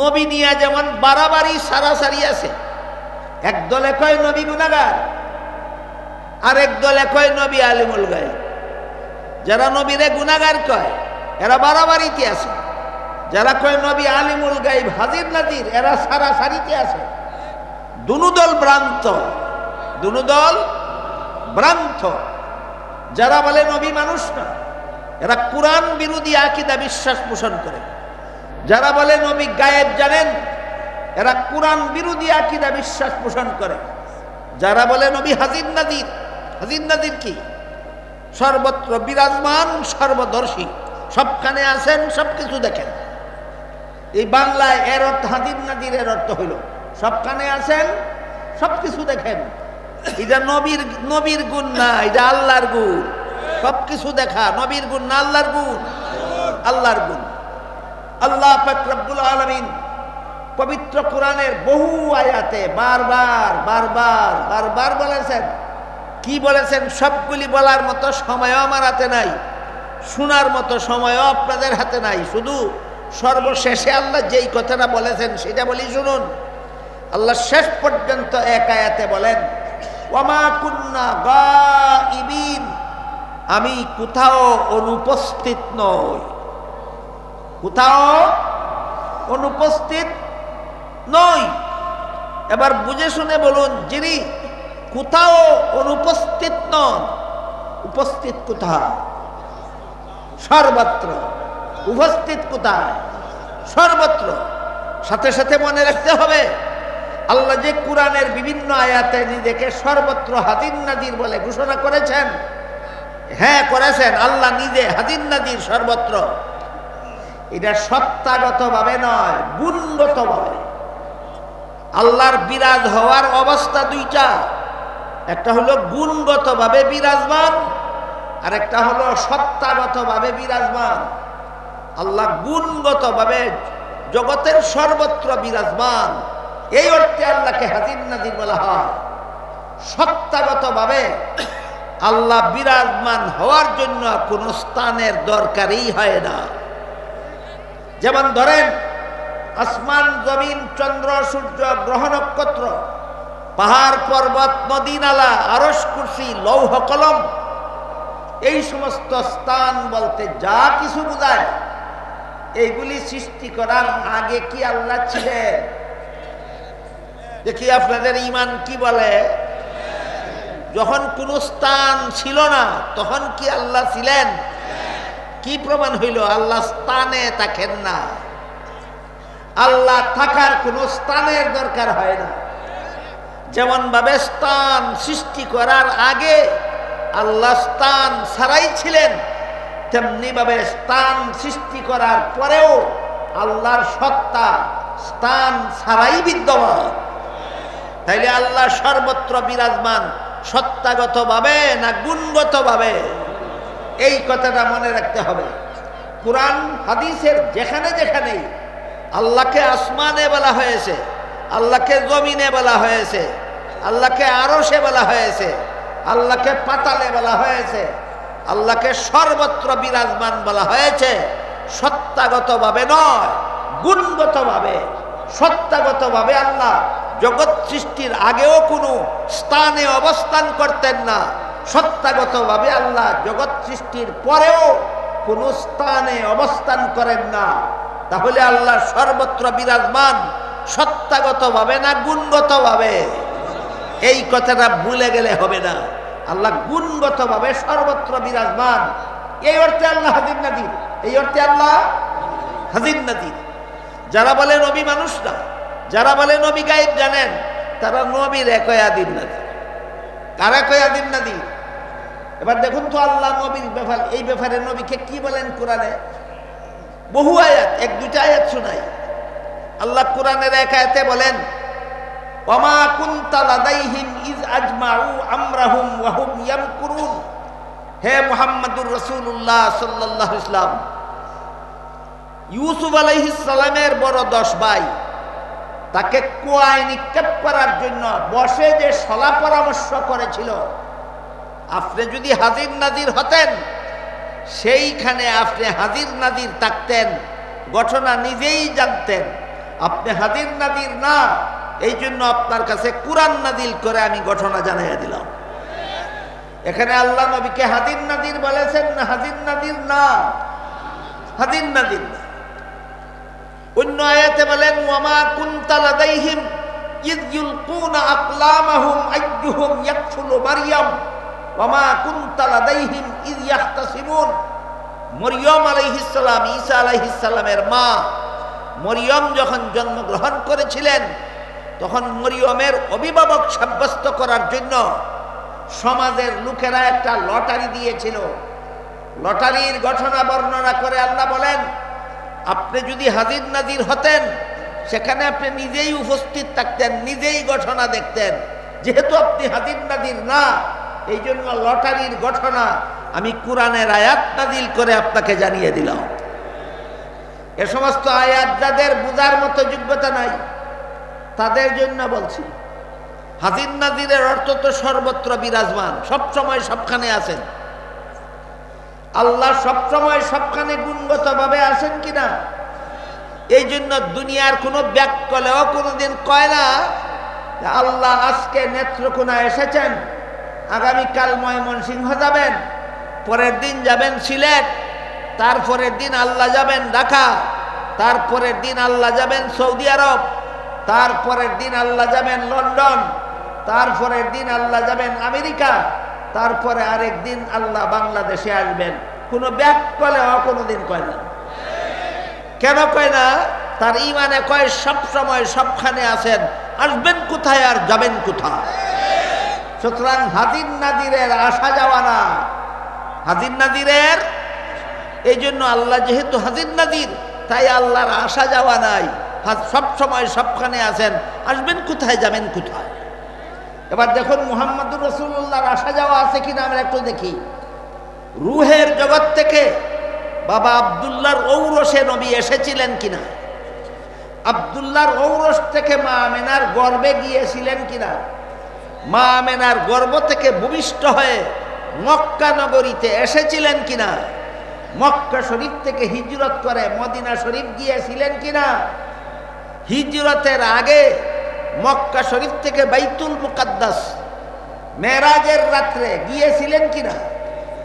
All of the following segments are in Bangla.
নবী নিয়ে যেমন বাড়াবাড়ি সারাসারি আছে। এক দলে কয় নবী গুনাহগার, আর এক দলে কয় নবী আলিমুল গায়ব। যারা নবীরে গুনাহগার কয় এরা বাড়াবাড়িতে আছে, যারা কয় নবী আলিমুল গায়ব হাজির নাজির এরা সারাসারিতে আছে। দুনো দল ভ্রান্ত, দুনো দল ভ্রান্ত। যারা বলে নবী মানুষ না এরা কোরআন বিরোধী আকীদা বিশ্বাস পোষণ করে। যারা বলে নবী গায়েব জানেন এরা কোরআন বিরোধী আকীদা বিশ্বাস পোষণ করে। যারা বলে নবী হাজির নাজির, হাজির নাজির কি? সর্বত্র বিরাজমান, সর্বদর্শী, সবখানে আছেন, সবকিছু দেখেন। এই বাংলায় এর অর্থ হাজির নাজিরের অর্থ হইল সবখানে আছেন, সবকিছু দেখেন। এটা নবীর গুণ না, এটা আল্লাহর গুণ। সবকিছু দেখা নবীর গুণ না, আল্লাহর গুণ, আল্লাহর গুণ। আল্লাহ পাক রব্বুল আলামিন পবিত্র কোরআনের বহু আয়াতে বারবার বারবার বারবার বলেছেন। কি বলেছেন সবগুলি বলার মতো সময়ও আমার হাতে নাই, শোনার মতো সময়ও আপনাদের হাতে নাই। শুধু সর্বশেষে আল্লাহ যেই কথাটা বলেছেন সেটা বলি শুনুন। আল্লাহ শেষ পর্যন্ত এক আয়াতে বলেন, ওয়ামা কুন্না গাইবিন, আমি কোথাও অনুপস্থিত নই, কোথাও অনুপস্থিত নই। এবার বুঝে শুনে বলুন, যিনি কোথাও অনুপস্থিত নন, উপস্থিত কোথায়? সর্বত্র। উপস্থিত কোথায়? সর্বত্র। সাথে সাথে মনে রাখতে হবে আল্লাহ যে কোরআনের বিভিন্ন আয়াতে নিজেকে সর্বত্র হাজির নাজির বলে ঘোষণা করেছেন, হ্যাঁ করেছেন, আল্লাহ নিজে হাজির নাজির সর্বত্র। এটা সত্তাগতভাবে নয়, গুণগতভাবে। আল্লাহর বিরাজ হওয়ার অবস্থা দুইটা, একটা হলো গুণগতভাবে বিরাজমান, আর একটা হলো সত্তাগতভাবে বিরাজমান। আল্লাহ গুণগতভাবে জগতের সর্বত্র বিরাজমান, এই অর্থে আল্লাহকে হাজির নাজির বলা হয়। সত্তাগতভাবে আল্লাহ বিরাজমান হওয়ার জন্য কোনো স্থানের দরকারই হয় না। যেমন ধরেন আসমান, জমিন, চন্দ্র, সূর্য, গ্রহ, নক্ষত্র, পাহাড়, পর্বত, নদী, নালা, আরশ, কুরসি, লৌহ, কলম, এই সমস্ত স্থান বলতে যা কিছু বোঝায় এইগুলি সৃষ্টি করার আগে কি আল্লাহ ছিলেন? দেখি আপনাদের ঈমান কি বলে। যখন কোন স্থান ছিল না তখন কি আল্লাহ ছিলেন? কি প্রমাণ হইল? আল্লাহ স্থানে থাকেন না। আল্লাহ থাকার কোন স্থানের দরকার হয় না। যেমন ভাবে স্থান সৃষ্টি করার আগে আল্লাহ স্থান ছাড়াই ছিলেন, তেমনি ভাবে স্থান সৃষ্টি করার পরেও আল্লাহর সত্তা স্থান ছাড়াই বিদ্যমান। তাইলে আল্লাহ সর্বত্র বিরাজমান সত্তাগতভাবে না গুণগতভাবে? এই কথাটা মনে রাখতে হবে। কোরআন হাদিসের যেখানে যেখানেই আল্লাহকে আসমানে বলা হয়েছে, আল্লাহকে জমিনে বলা হয়েছে, আল্লাহকে আরশে বলা হয়েছে, আল্লাহকে পাতালে বলা হয়েছে, আল্লাহকে সর্বত্র বিরাজমান বলা হয়েছে, সত্তাগতভাবে নয়, গুণগতভাবে। সত্তাগতভাবে আল্লাহ জগৎ সৃষ্টির আগেও কোনো স্থানে অবস্থান করতেন না। সত্তাগতভাবে আল্লাহ জগৎ সৃষ্টির পরেও কোনো স্থানে অবস্থান করেন না। তাহলে আল্লাহ সর্বত্র বিরাজমান সত্তাগতভাবে না গুণগতভাবে? এই কথাটা ভুলে গেলে হবে না। আল্লাহ গুণগতভাবে সর্বত্র বিরাজমান, এই অর্থে আল্লাহ হাজির নাজির, এই অর্থে আল্লাহ হাজির নাজির। যারা বলে নবী মানুষ না, যারা বলে নবী গায়েব জানেন, তারা নবীর একই হাজির নাজির। কারা কয় হাজির নাজির? এবার দেখুন তো আল্লাহ নবীর ব্যাপার, এই ব্যাপারে নবীকে কি বলেন কোরআনে? বহু আয়াত, এক দুইটা আয়াত শোনাই। আল্লাহ কোরআনের এক আয়াতে বলেন, ওয়ামা কুনতা লাদাইহিম ইজ আজমাউ আমরাহুম ওয়া হুম ইয়ামকুরুন। হে মুহাম্মদুর রাসূলুল্লাহ সাল্লাল্লাহু আলাইহি ওয়াসাল্লাম, ইউসুফ আলাইহিস সালামের বড় 10 ভাই তাকে কুয়ায় নিক্ষেপ করার জন্য বসে যে সলা পরামর্শ করেছিল, আপনি যদি হাজির নাজির হতেন সেইখানে আপনি হাজির নাজির থাকতেন, ঘটনা নিজেই জানতেন। আপনি হাদির নাদির না, এই জন্য আপনার কাছে কুরআন নাজিল করে আমি ঘটনা জানাইয়া দিলাম। এখানে আল্লাহ নবীকে হাদির নাদির বলেছেন না, হাদির নাদির না, হাদির নাদির না। অন্য আয়াতে বলেন ওয়ামা কুনতা লাদাইহিম ইয ইউলকুনা আকলামাহুম আইয়ুহুম ইয়াকফুলু মারইয়াম ওয়ামা কুনতা লাদাইহিম ইয ইয়াখতাসিমুন। মরিয়ম আলাইহিস সালাম, ঈসা আলাইহিস সালামের মা মরিয়ম যখন জন্মগ্রহণ করেছিলেন, তখন মরিয়মের অভিভাবক সাব্যস্ত করার জন্য সমাজের লোকেরা একটা লটারি দিয়েছিল। লটারির ঘটনা বর্ণনা করে আল্লাহ বলেন, আপনি যদি হাজির নাজির হতেন, সেখানে আপনি নিজেই উপস্থিত থাকতেন, নিজেই ঘটনা দেখতেন। যেহেতু আপনি হাজির নাজির না, এই জন্য লটারির ঘটনা আমি কোরআনের আয়াত নাজিল করে আপনাকে জানিয়ে দিলাম। এ সমস্ত আয়াত যাদের বুঝার মতো যোগ্যতা নাই, তাদের জন্য বলছি। হাজির নাজিরের অর্থ তো সর্বত্র বিরাজমান, সবসময় সবখানে আছেন। আল্লাহ সবসময় সবখানে গুণগত ভাবে আছেন কিনা, এই জন্য দুনিয়ার কোনো ব্যাককলেও কোনোদিন কয় না আল্লাহ আজকে নেত্রকোনা এসেছেন, আগামীকাল ময়মনসিংহ যাবেন, পরের দিন যাবেন সিলেট, তারপরের দিন আল্লাহ যাবেন ঢাকা, তারপরের দিন আল্লাহ যাবেন সৌদি আরব, তারপরের দিন আল্লাহ যাবেন লন্ডন, তারপরের দিন আল্লাহ যাবেন আমেরিকা, তারপরে আরেক দিন আল্লাহ বাংলাদেশে আসবেন। কোনো ব্যাককলেও কোনোদিন কয় না। কেন কয় না? তার ইমানে কয় সব সময় সবখানে আছেন, আসবেন কোথায় আর যাবেন কোথায়। সুতরাং হাজির নাজিরের আসা যাওয়া না, হাজির নাজিরের, এই জন্য আল্লাহ যেহেতু হাজির নাজির, তাই আল্লাহর আসা যাওয়া নাই, সব সময় সবখানে আছেন, আসবেন কোথায় যাবেন কোথায়। এবার দেখুন মুহাম্মদুর রাসূলুল্লাহর আসা যাওয়া আছে কিনা আমরা একটু দেখি। রুহের জগৎ থেকে বাবা আব্দুল্লাহর ঔরসে নবী এসেছিলেন কিনা, আব্দুল্লাহর ঔরস থেকে মা আমেনার গর্ভে গিয়েছিলেন কিনা, মা আমেনার গর্ভ থেকে ভূমিষ্ঠ হয়ে মক্কা নগরীতে এসেছিলেন কিনা, মক্কা শরীফ থেকে হিজরত করে মদিনা শরীফ গিয়েছিলেন কিনা, হিজরতের আগে মক্কা শরীফ থেকে বাইতুল মুকাদ্দাস মেরাজের রাত্রে গিয়েছিলেন কিনা,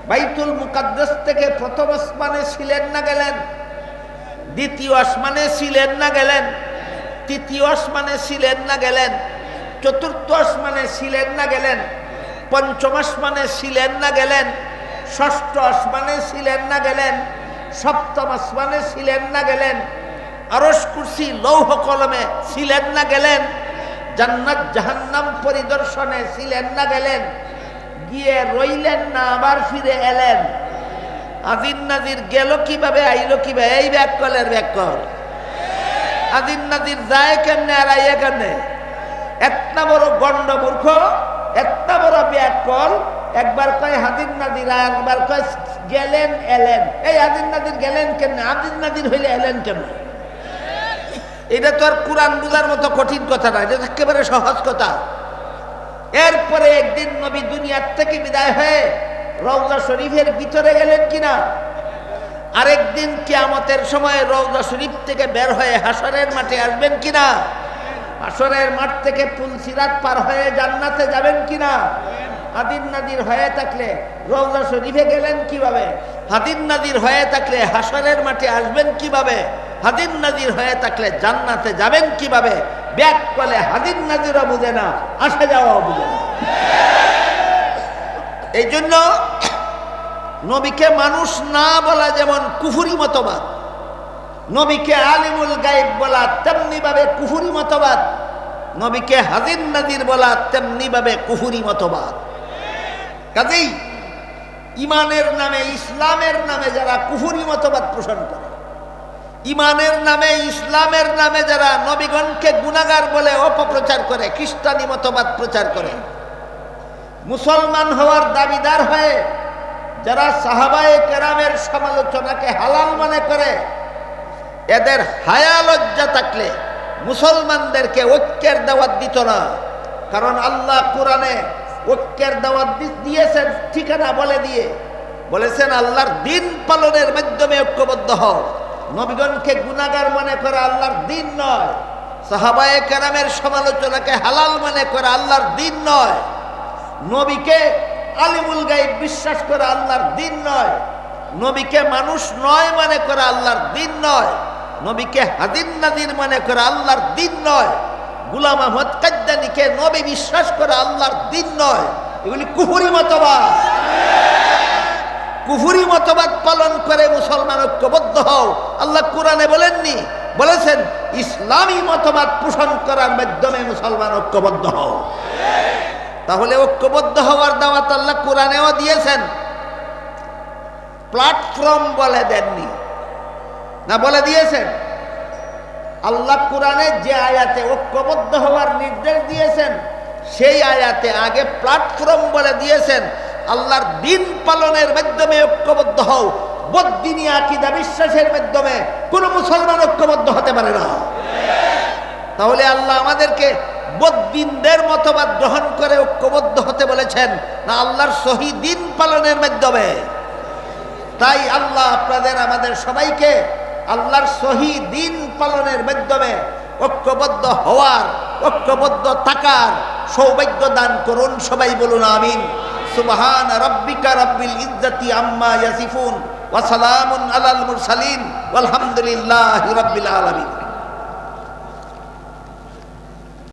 বাইতুল মুকাদ্দাস থেকে প্রথম আসমানে ছিলেন না গেলেন, দ্বিতীয় আসমানে ছিলেন না গেলেন, তৃতীয় আসমানে ছিলেন না গেলেন, চতুর্থ আসমানে ছিলেন না গেলেন, পঞ্চম আসমানে ছিলেন না গেলেন, ষষ্ঠ আসমানে ছিলেন না গেলেন, সপ্তম আসমানে ছিলেন না গেলেন, আরশ কুরসি লৌহ কলমে ছিলেন না গেলেন, জান্নাত জাহান্নাম পরিদর্শনে ছিলেন না গেলেন, গিয়ে রইলেন না, আবার ফিরে এলেন। হাজির নাজির গেল কিভাবে, আইলো কিভাবে, এই ব্যাককলের ব্যাককল। হাজির নাজির যায় কেমনে আর আইয়া কেমনে, এতনা বড় গন্ড মূর্খ, এতনা বড় ব্যাককল। একবার কয় হাজির নাজির, আর একবার কয় গেলেন এলেন। এই হাজির নাজির গেলেন কেমনে, হাজির নাজির হইলে এলেন কেমনে? এটা তো আর কোরআন বুঝার মতো কঠিন কথা না, এটা একেবারে সহজ কথা। এরপরে একদিন নবী দুনিয়ার থেকে বিদায় হয়ে রওজা শরীফের ভিতরে গেলেন কিনা, আরেকদিন কিয়ামতের সময় রওজা শরীফ থেকে বের হয়ে হাসরের মাঠে আসবেন কিনা, হাসরের মাঠ থেকে পুল সিরাত পার হয়ে জান্নাতে যাবেন কিনা। হাজির নাজির হয়ে থাকলে রওজা শরীফে গেলেন কিভাবে, হাজির নাজির হয়ে থাকলে হাসরের মাঠে আসবেন কিভাবে, হাজির নাজির হয়ে থাকলে জান্নাতে যাবেন কিভাবে। ব্যাক করলে হাজির নাজিরও বুঝে না, আসা যাওয়াও বুঝে না। এই জন্য নবীকে মানুষ না বলা যেমন কুফুরি মতবাদ, নবীকে আলিমুল গায়েব বলা তেমনি ভাবে কুফুরি মতবাদ, নবীকে হাজির নাজির বলা তেমনি ভাবে কুফুরি মতবাদ। কাজেই ইমানের নামে, ইসলামের নামে যারা কুফুরি মতবাদ পোষণ করে, ইমানের নামে, ইসলামের নামে যারা নবীগণকে গুনাহগার বলে অপপ্রচার করে, খ্রিস্টানি মতবাদ প্রচার করে, মুসলমান হওয়ার দাবিদার হয়ে যারা সাহাবায়ে কেরামের সমালোচনাকে হালাল মনে করে, এদের হায়া লজ্জা থাকলে মুসলমানদেরকে ঐক্যের দাওয়াত দিত না। কারণ আল্লাহ কোরআনে ঐক্যের দাওয়াত দিয়েছেন, ঠিকানা বলে দিয়ে বলেছেন আল্লাহর দিন পালনের মাধ্যমে ঐক্যবদ্ধ হও। নবীগণকে গুনাহগার মনে করা আল্লাহর দিন নয়। সাহাবায়ে কেরামের সমালোচনাকে হালাল মনে করে আল্লাহর দিন নয়, নবীকে আলিমুল গায়ব বিশ্বাস করে আল্লাহর দিন নয়, নবীকে মানুষ নয় মনে করে আল্লাহর দিন নয়, নবীকে হাদিন নাদির মনে করে আল্লাহর দিন নয়, গোলাম আহমদ কাদ্দানীকে নবী বিশ্বাস করে আল্লাহর দিন নয়। এগুলি কুফরি মতবাদ। কুফরি মতবাদ পালন করে মুসলমান ঐক্যবদ্ধ হও। আল্লাহ কোরআনে বলেননি, বলেছেন ইসলামী মতবাদ পোষণ করার মাধ্যমে মুসলমান ঐক্যবদ্ধ হও। তাহলে ঐক্যবদ্ধ হওয়ার দাওয়াত আল্লাহ কোরআনেও দিয়েছেন, প্ল্যাটফর্ম বলে দেননি, না বলে দিয়েছেন? আল্লাহ কোরআনে যে আয়াতে ঐক্যবদ্ধ হওয়ার নির্দেশ দিয়েছেন সেই আয়াতে আগে প্ল্যাটফর্ম বলে দিয়েছেন। আল্লাহর দিন পালনের মাধ্যমে ঐক্যবদ্ধ হও। বদ্দিনী আকীদা বিশ্বাসের মাধ্যমে কোন মুসলমান ঐক্যবদ্ধ হতে পারে না। তাহলে আল্লাহ আমাদেরকে বদ্দিনদের মতবাদ গ্রহণ করে ঐক্যবদ্ধ হতে বলেছেন না আল্লাহর সহি দিন পালনের মাধ্যমে? তাই আল্লাহ আপনাদের আমাদের সবাইকে আল্লাহর সহি দিন পালনের মাধ্যমে ঐক্যবদ্ধ হওয়ার, ঐক্যবদ্ধ থাকার সৌভাগ্য দান করুন। সবাই বলুন আমিন। সুবহান রাব্বিকা রাব্বিল ইজ্জাতি আম্মা ইয়াসিফুন ওয়া সালামুন আলাল মুরসালিন ওয়ালহামদুলিল্লাহি রাব্বিল আলামিন।